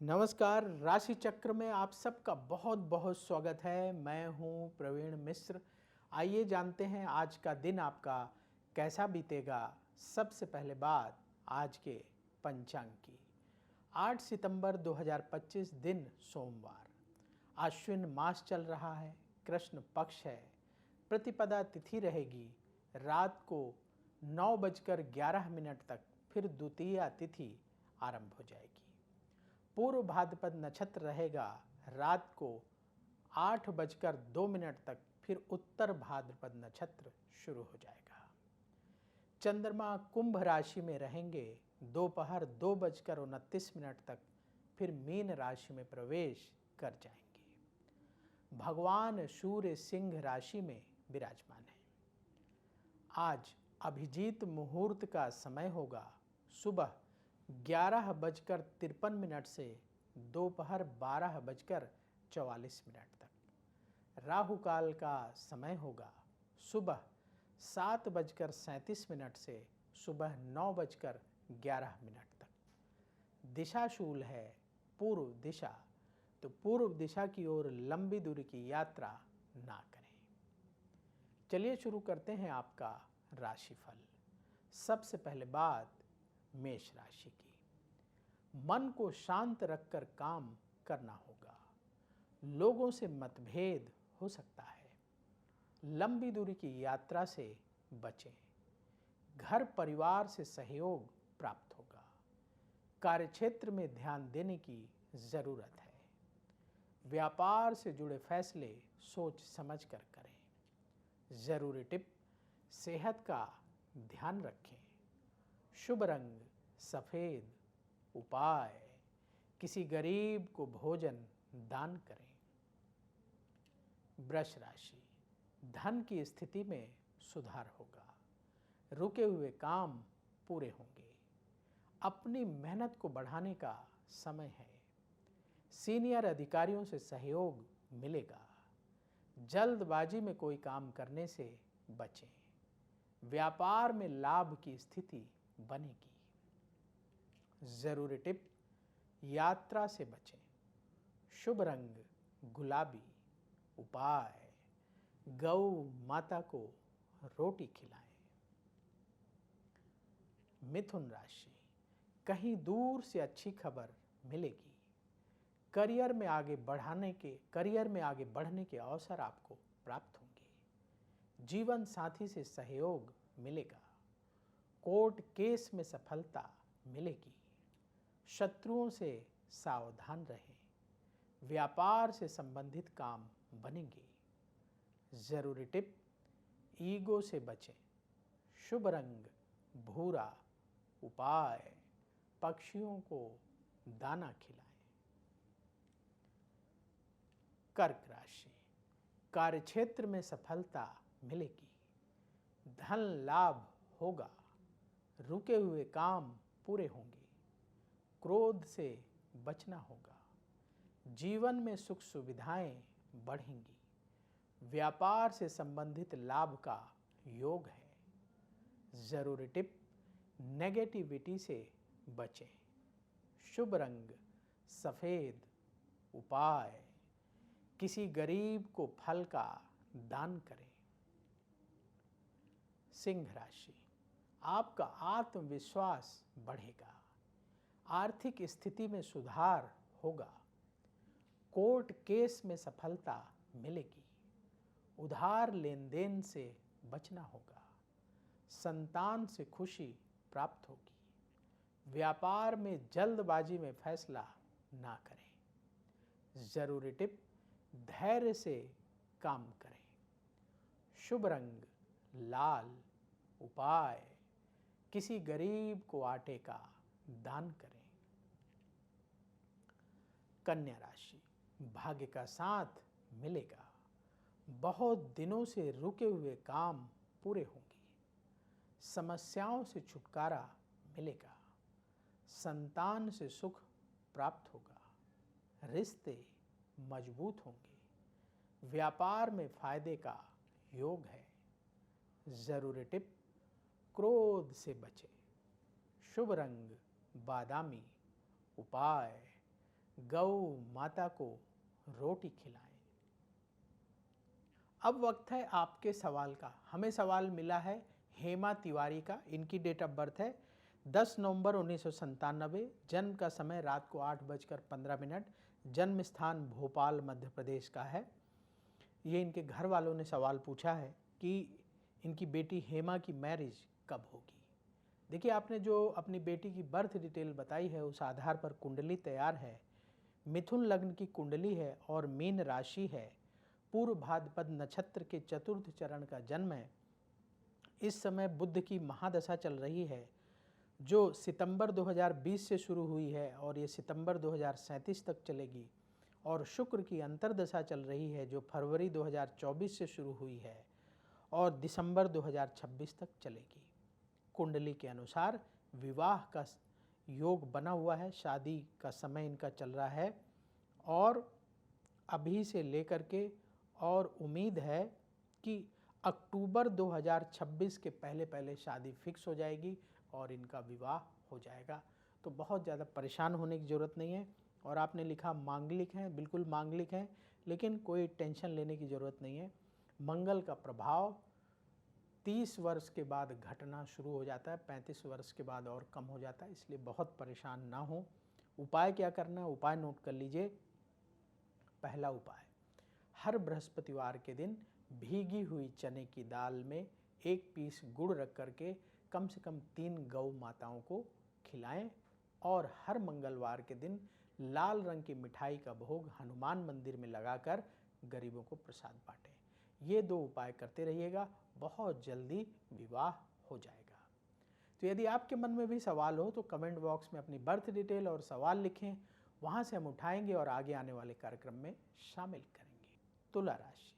नमस्कार। राशि चक्र में आप सबका बहुत बहुत स्वागत है। मैं हूं प्रवीण मिश्र। आइए जानते हैं आज का दिन आपका कैसा बीतेगा। सबसे पहले बात आज के पंचांग की। 8 सितंबर 2025 दिन सोमवार। आश्विन मास चल रहा है, कृष्ण पक्ष है, प्रतिपदा तिथि रहेगी। रात को 9:11 तक फिर द्वितीया तिथि आरंभ हो जाएगी। पूर्व भाद्रपद नक्षत्र रहेगा। रात को 8:02 तक फिर उत्तर भाद्रपद नक्षत्र शुरू हो जाएगा। चंद्रमा कुंभ राशि में रहेंगे। दोपहर 2:29 तक फिर मीन राशि में प्रवेश कर जाएंगे। भगवान सूर्य सिंह राशि में विराजमान है। आज अभिजीत मुहूर्त का समय होगा। सुबह 11:53 से दोपहर 12:44 तक। राहु काल का समय होगा। सुबह 7:37 से सुबह 9:11 तक। दिशा शूल है पूर्व दिशा, तो पूर्व दिशा की ओर लंबी दूरी की यात्रा ना करें। चलिए शुरू करते हैं आपका राशिफल। सबसे पहले बात मेष राशि की। मन को शांत रखकर काम करना होगा। लोगों से मतभेद हो सकता है। लंबी दूरी की यात्रा से बचें। घर परिवार से सहयोग प्राप्त होगा। कार्यक्षेत्र में ध्यान देने की जरूरत है। व्यापार से जुड़े फैसले सोच समझ कर करें। जरूरी टिप, सेहत का ध्यान रखें। शुभ रंग सफेद। उपाय, किसी गरीब को भोजन दान करें। वृष राशि, धन की स्थिति में सुधार होगा। रुके हुए काम पूरे होंगे। अपनी मेहनत को बढ़ाने का समय है। सीनियर अधिकारियों से सहयोग मिलेगा। जल्दबाजी में कोई काम करने से बचें। व्यापार में लाभ की स्थिति बनेगी। जरूरी टिप, यात्रा से बचें। शुभ रंग गुलाबी। उपाय, गौ माता को रोटी खिलाएं। मिथुन राशि, कहीं दूर से अच्छी खबर मिलेगी। करियर में आगे बढ़ने के अवसर आपको प्राप्त होंगे। जीवन साथी से सहयोग मिलेगा। कोर्ट केस में सफलता मिलेगी। शत्रुओं से सावधान रहें। व्यापार से संबंधित काम बनेंगे। जरूरी टिप, ईगो से बचें। शुभ रंग भूरा। उपाय, पक्षियों को दाना खिलाएं। कर्क राशि, कार्यक्षेत्र में सफलता मिलेगी। धन लाभ होगा। रुके हुए काम पूरे होंगे। क्रोध से बचना होगा। जीवन में सुख सुविधाएं बढ़ेंगी। व्यापार से संबंधित लाभ का योग है। जरूरी टिप, नेगेटिविटी से बचें। शुभ रंग सफेद। उपाय, किसी गरीब को फल का दान करें। सिंह राशि, आपका आत्मविश्वास बढ़ेगा। आर्थिक स्थिति में सुधार होगा। कोर्ट केस में सफलता मिलेगी। उधार लेन देन से बचना होगा। संतान से खुशी प्राप्त होगी। व्यापार में जल्दबाजी में फैसला ना करें। जरूरी टिप, धैर्य से काम करें। शुभ रंग लाल। उपाय, किसी गरीब को आटे का दान करें। कन्या राशि, भाग्य का साथ मिलेगा। बहुत दिनों से रुके हुए काम पूरे होंगे। समस्याओं से छुटकारा मिलेगा। संतान से सुख प्राप्त होगा। रिश्ते मजबूत होंगे। व्यापार में फायदे का योग है। जरूरी टिप, क्रोध से बचें। शुभ रंग बादामी। उपाय, गौ माता को रोटी खिलाएं। अब वक्त है आपके सवाल का। हमें सवाल मिला है हेमा तिवारी का। इनकी डेट ऑफ बर्थ है 10 नवंबर 1997, जन्म का समय रात को 8:15, जन्म स्थान भोपाल मध्य प्रदेश का है। ये इनके घर वालों ने सवाल पूछा है कि इनकी बेटी हेमा की मैरिज कब होगी। देखिए, आपने जो अपनी बेटी की बर्थ डिटेल बताई है उस आधार पर कुंडली तैयार है। मिथुन लग्न की कुंडली है और मीन राशि है। पूर्व भाद्रपद नक्षत्र के चतुर्थ चरण का जन्म है। इस समय बुध की महादशा चल रही है जो सितंबर 2020 से शुरू हुई है और ये सितंबर 2037 तक चलेगी। और शुक्र की अंतर्दशा चल रही है जो फरवरी 2024 से शुरू हुई है और दिसंबर 2026 तक चलेगी। कुंडली के अनुसार विवाह का योग बना हुआ है, शादी का समय इनका चल रहा है और अभी से लेकर के और उम्मीद है कि अक्टूबर 2026 के पहले पहले शादी फिक्स हो जाएगी और इनका विवाह हो जाएगा। तो बहुत ज़्यादा परेशान होने की ज़रूरत नहीं है। और आपने लिखा मांगलिक हैं, बिल्कुल मांगलिक हैं, लेकिन कोई टेंशन लेने की ज़रूरत नहीं है। मंगल का प्रभाव 30 वर्ष के बाद घटना शुरू हो जाता है, 35 वर्ष के बाद और कम हो जाता है, इसलिए बहुत परेशान ना हो। उपाय क्या करना है, उपाय नोट कर लीजिए। पहला उपाय, हर बृहस्पतिवार के दिन भीगी हुई चने की दाल में 1 पीस गुड़ रख करके कम से कम 3 गौ माताओं को खिलाएं और हर मंगलवार के दिन लाल रंग की मिठाई का भोग हनुमान मंदिर में लगाकर गरीबों को प्रसाद बांटें। ये 2 उपाय करते रहिएगा, बहुत जल्दी विवाह हो जाएगा। तो यदि आपके मन में भी सवाल हो तो कमेंट बॉक्स में अपनी बर्थ डिटेल और सवाल लिखें, वहाँ से हम उठाएंगे और आगे आने वाले कार्यक्रम में शामिल करेंगे। तुला राशि,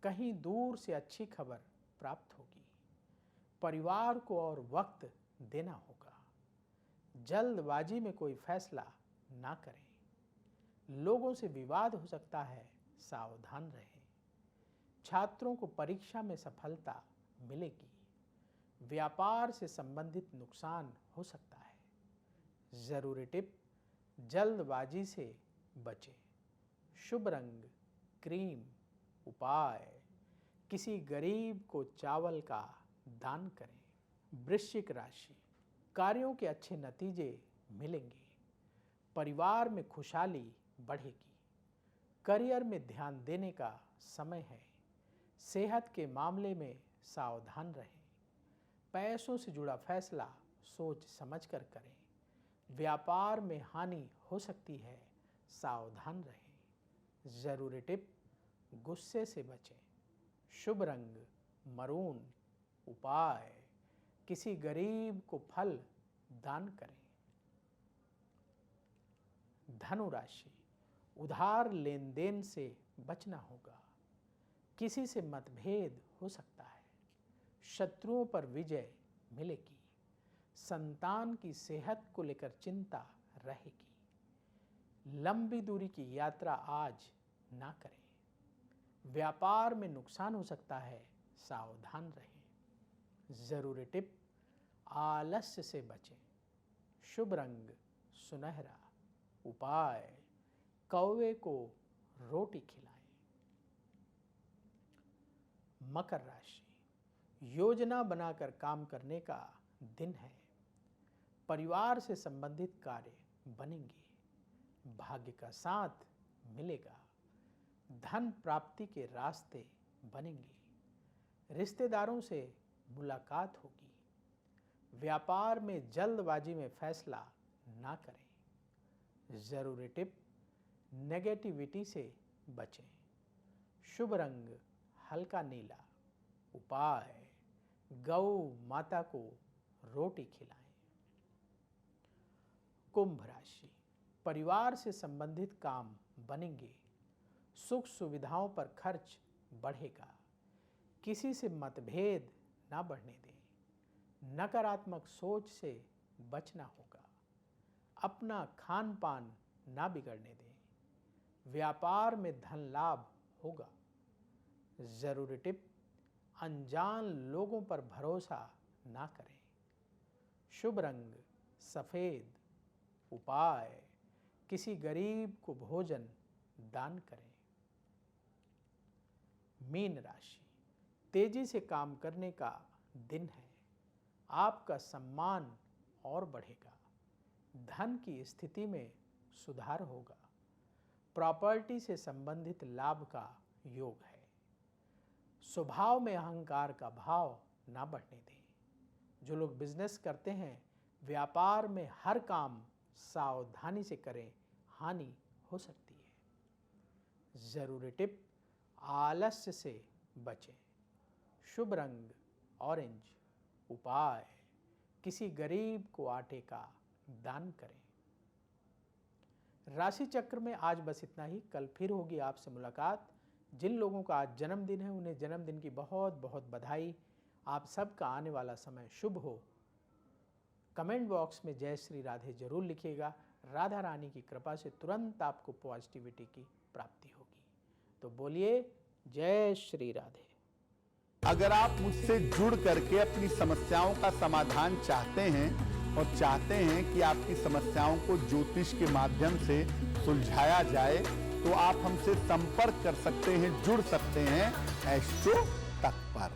कहीं दूर से अच्छी खबर प्राप्त होगी। परिवार को और वक्त देना होगा। जल्दबाजी में कोई फैसला ना करें। लोगों से विवाद हो सकता है, सावधान रहें। छात्रों को परीक्षा में सफलता मिलेगी। व्यापार से संबंधित नुकसान हो सकता है। जरूरी टिप, जल्दबाजी से बचें। शुभ रंग क्रीम। उपाय, किसी गरीब को चावल का दान करें। वृश्चिक राशि, कार्यों के अच्छे नतीजे मिलेंगे। परिवार में खुशहाली बढ़ेगी। करियर में ध्यान देने का समय है। सेहत के मामले में सावधान रहें। पैसों से जुड़ा फैसला सोच समझकर करें। व्यापार में हानि हो सकती है, सावधान रहें। जरूरी टिप, गुस्से से बचें। शुभ रंग मरून। उपाय, किसी गरीब को फल दान करें। धनु राशि, उधार लेन देन से बचना होगा। किसी से मतभेद हो सकता है। शत्रुओं पर विजय मिलेगी। संतान की सेहत को लेकर चिंता रहेगी। लंबी दूरी की यात्रा आज ना करें। व्यापार में नुकसान हो सकता है, सावधान रहें। जरूरी टिप, आलस्य से बचें। शुभ रंग सुनहरा। उपाय, कौवे को रोटी खिलाएं। मकर राशि, योजना बनाकर काम करने का दिन है। परिवार से संबंधित कार्य बनेंगे। भाग्य का साथ मिलेगा। धन प्राप्ति के रास्ते बनेंगे। रिश्तेदारों से मुलाकात होगी। व्यापार में जल्दबाजी में फैसला ना करें। जरूरी टिप, नेगेटिविटी से बचें। शुभ रंग हल्का नीला। उपाय, गौ माता को रोटी खिलाएं। कुंभ राशि, परिवार से संबंधित काम बनेंगे। सुख सुविधाओं पर खर्च बढ़ेगा। किसी से मतभेद ना बढ़ने दें। नकारात्मक सोच से बचना होगा। अपना खान पान ना बिगड़ने दें। व्यापार में धन लाभ होगा। जरूरी टिप, अनजान लोगों पर भरोसा ना करें। शुभ रंग सफेद। उपाय, किसी गरीब को भोजन दान करें। मीन राशि, तेजी से काम करने का दिन है। आपका सम्मान और बढ़ेगा। धन की स्थिति में सुधार होगा। प्रॉपर्टी से संबंधित लाभ का योग है। स्वभाव में अहंकार का भाव ना बढ़ने दें। जो लोग बिजनेस करते हैं, व्यापार में हर काम सावधानी से करें, हानि हो सकती है। जरूरी टिप, आलस्य से बचें। शुभ रंग ऑरेंज। उपाय, किसी गरीब को आटे का दान करें। राशि चक्र में आज बस इतना ही। कल फिर होगी आपसे मुलाकात। जिन लोगों का आज जन्मदिन है उन्हें जन्मदिन की बहुत बहुत बधाई। आप सबका आने वाला समय शुभ हो। कमेंट बॉक्स में जय श्री राधे जरूर लिखिएगा। राधा रानी की कृपा से तुरंत आपको पॉजिटिविटी की प्राप्ति होगी। तो बोलिए जय श्री राधे। अगर आप मुझसे जुड़ करके अपनी समस्याओं का समाधान चाहते हैं और चाहते हैं कि आपकी समस्याओं को ज्योतिष के माध्यम से सुलझाया जाए, तो आप हमसे संपर्क कर सकते हैं, जुड़ सकते हैं एस्ट्रो तक पर।